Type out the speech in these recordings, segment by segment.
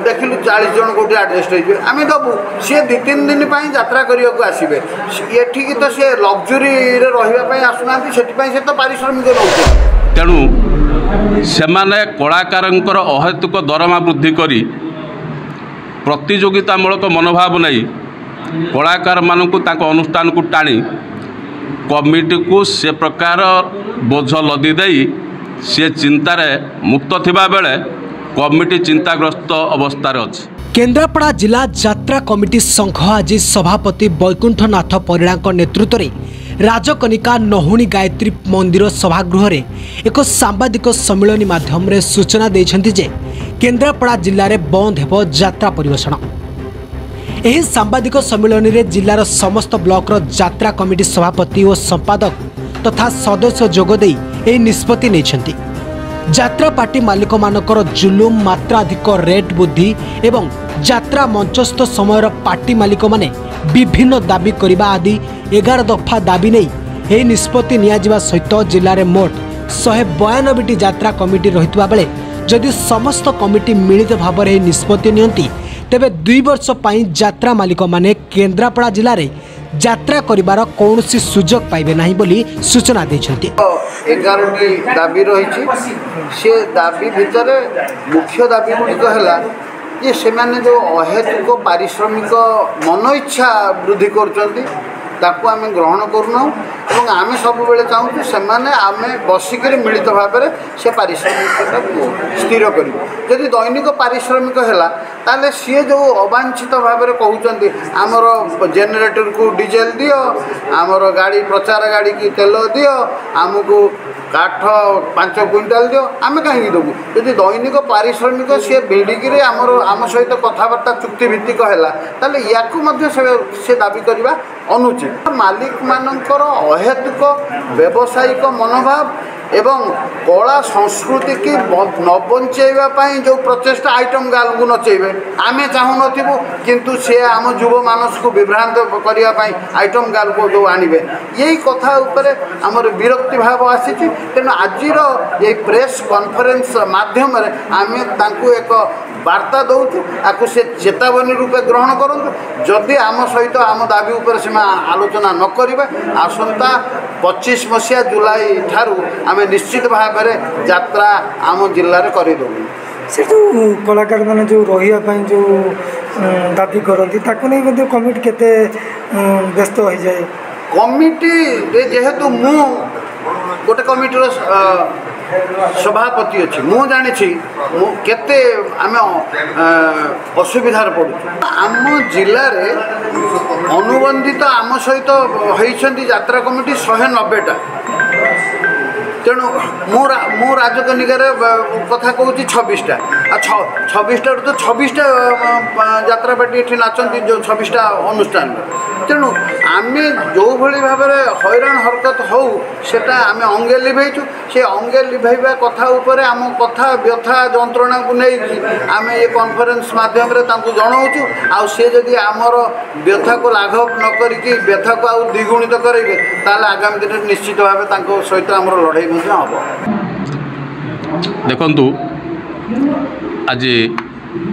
देखिलु 40 जन कौटी आडजस्ट हो आम दबू सी 2-3 दिन यात्रा करने को आसवे ये तो सी लग्जरी रही आसुना से तो पारिश्रमिक नौ तेणु से कलाकार अहेतुक दरमा वृद्धि करी प्रतियोगितामूलक मनोभाव नहीं कलाकार मानक अनुष्ठान को टाणी कमिटी को से प्रकार बोझ लदी दे सी चिंतार मुक्त थिबा बेले कमिटी चिंताग्रस्त अवस्था अच्छी। केन्द्रापड़ा जिला यात्रा कमिटी संघ आज सभापति वैकुंठनाथ परिड़ा नेतृत्व में राजकनिका नहुणी गायत्री मंदिर सभागृह में एक सांबादिक सम्मेलन माध्यम सूचना देछंती जे केन्द्रापड़ा जिले में बंद हेब यात्रा परिवेषण। यह सांबादिक सम्मेलन में जिलार समस्त ब्लॉक यात्रा कमिटी सभापति और संपादक तथा सदस्य जोगदे यह निष्पत्ति नेछंती। यात्रा पार्टी मालिक मानकर जुलुम मात्राधिक रेट बुद्धि एवं यात्रा मंचस्थ समय पार्टी मालिक माने विभिन्न दाबी करने आदि 11 दफा दाबी नहीं यह निष्पत्ति नियाजिबा सहित जिले में मोट 192टी यात्रा कमिटी रहितबा बेले जदि समस्त कमिटी मिलित भाव में निष्पत्ति नियंती तेबे 2 वर्ष पई यात्रा मालिक माने केन्द्रापड़ा जिले में यात्रा करिबार कौनसी सुजोग पाइबे नाही बोली सूचना देछंती। 11टी दाबी रही से दाबी भितर मुख्य दाबी गुड़िक है ये से माने जो अहेतुक पारिश्रमिक मन इच्छा वृद्धि कर आम ग्रहण करूना और आम सब बेले चाहूँ से आम बसिक मिलित भाव में से पारिश्रमिक स्थिर कर जदि दैनिक पारिश्रमिक है ताले सी जो अवांछित भाव में कहते आमर जेनेटर को डीजेल दियो आमर गाड़ी प्रचार गाड़ी की तेल दियो आमको काठ 5 क्विंटाल दियो आम कहीं देवु जदि दैनिक पारिश्रमिक सी भिड़िकी आम सहित कथबार्ता चुक्तिभित्तिक है से दाबी करवा अनुचित। मालिक मानकर अहेतुक व्यावसायिक मनोभाव एवं कला संस्कृति की न बंचाइवाई जो प्रचेषा आइटम गाल को नचेबे आमे चाहू नथिबु किंतु से आम युव मानस को विभ्रांत करने आइटम गाल को जो आणवे यही कथा उपरे आमर विरक्ति भाव आसी तेणु आज ये प्रेस कॉन्फ्रेंस माध्यम आम एक वार्ता दौचु आपको से चेतावनी रूपे ग्रहण करूँ जदि आम सहित आम दाबी उपर से आलोचना न करिबा आसंता 25 मसीहा जुलाई ठारू आम निश्चित भाव में यात्रा आम जिले में करदे से जो कलाकार मैंने जो रही जो दाबी करती नहीं कमिटी केते व्यस्त हो जाए कमिटी जेहेतु मु गोटे कमिटर सभापति अच्छी मु जानी केते आम असुविधार पड़ू आम जिले में अनुबंधित आम सहित होती यात्रा कमिटी 190टा तेणु मु राजकनिकार कथा कहूँ 26टा 26टा तो 26टा यात्रा पार्टी ये नाचती जो 26टा अनुष्ठान तेणु आम जो भाई भाव में हैरान हरकत हो सेटा आम अंगे लिभेचु से अंगे लिभेवा कथा उपर आम कथा व्यथा जंत्रणा को नहीं आम ये कॉन्फ्रेंस माध्यम जनाऊँ आ जदि आमर व्यथा को लाघव न करी व्यथा को आउ द्विगुणित करेंगे ताल आगामी दिन निश्चित भाव सहित आम लड़ाई हम देखु आज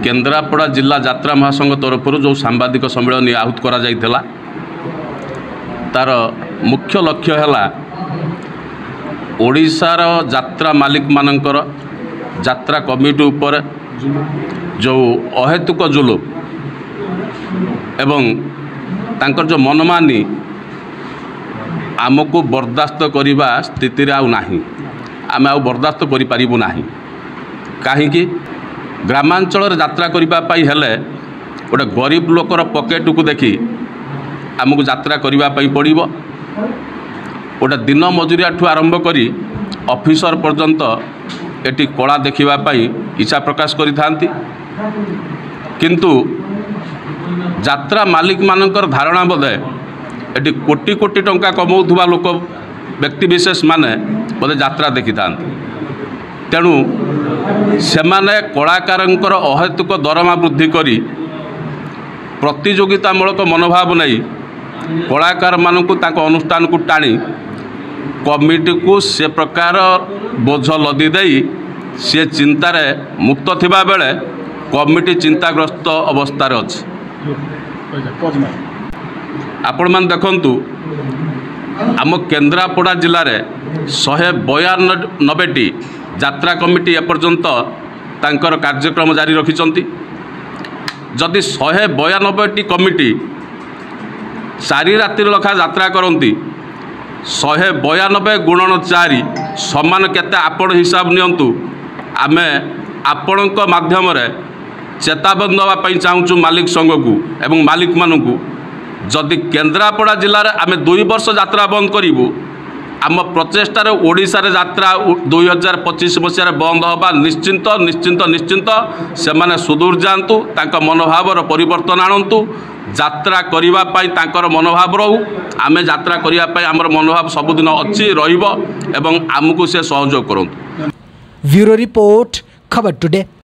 केन्द्रापड़ा जिला यात्रा महासंघ तरफ जो सांबादिक सम्मेलन आहुत करा जाइथिला तार मुख्य लक्ष्य है ओडिशार यात्रा मालिक मानकर यात्रा कमिटी उपर जो अहेतुक जुलुम एवं तांकर जो मनमानी आमको बर्दास्त करने स्थिति आउ नाही आम आउ बर्दास्त करिपारिबु नाही काहीकि ग्रामांचल यात्रा करने हेले गोटे गरीब लोकर पकेट को देखी आमको यात्रा करने पड़ो गोटे दिन मजुरिया ठू आरंभ करी ऑफिसर पर्यंत एटी कला देखापी इच्छा प्रकाश करिथांती किंतु यात्रा मालिक मानकर धारणा बोधे एटी कोटी कोटी टंका कमाउथुबा लोक व्यक्ति विशेष माने बोधे यात्रा देखी था तेणु सेमाने कलाकारंकर अहेतुक दरमा वृद्धि करी प्रतियोगितामूलक मनोभाव नहीं कलाकार मानक अनुष्ठान को टाणी कमिटी को से प्रकार बोझ लदी दे सी चिंतार मुक्त थिबा बेले कमिटी चिंताग्रस्त अवस्था अच्छी आपण मैंने देखु आम केन्द्रापड़ा जिले में 192टी यात्रा कमिटी एपर्यंत तांकर कार्यक्रम जारी रखिंट जदि 192टी कमिटी 4 राति लखा यात्रा करती 192 गुणन 4 समान केते आपण हिसाब नियंतु आमे आपणक माध्यम चेतावनी देवाई चाहूँ मालिक संघ को एवं मालिक मानू जदि केन्द्रापड़ा जिले में आम 2 वर्ष यात्रा बंद करूँ आम प्रचेषार ओडिशा रे यात्रा 2025 मसीह बंद होगा निश्चिंत निश्चिंत निश्चिंत से माने सुदूर जातु मनोभावर परिवर्तन आणतु यात्रा करने तांकर मनोभाव रहू आमे यात्रा करने आमर मनोभाव सबुदिन अच्छी रहिबो एवं आमको से सहयोग करंतु। ब्यूरो रिपोर्ट खबर टुडे।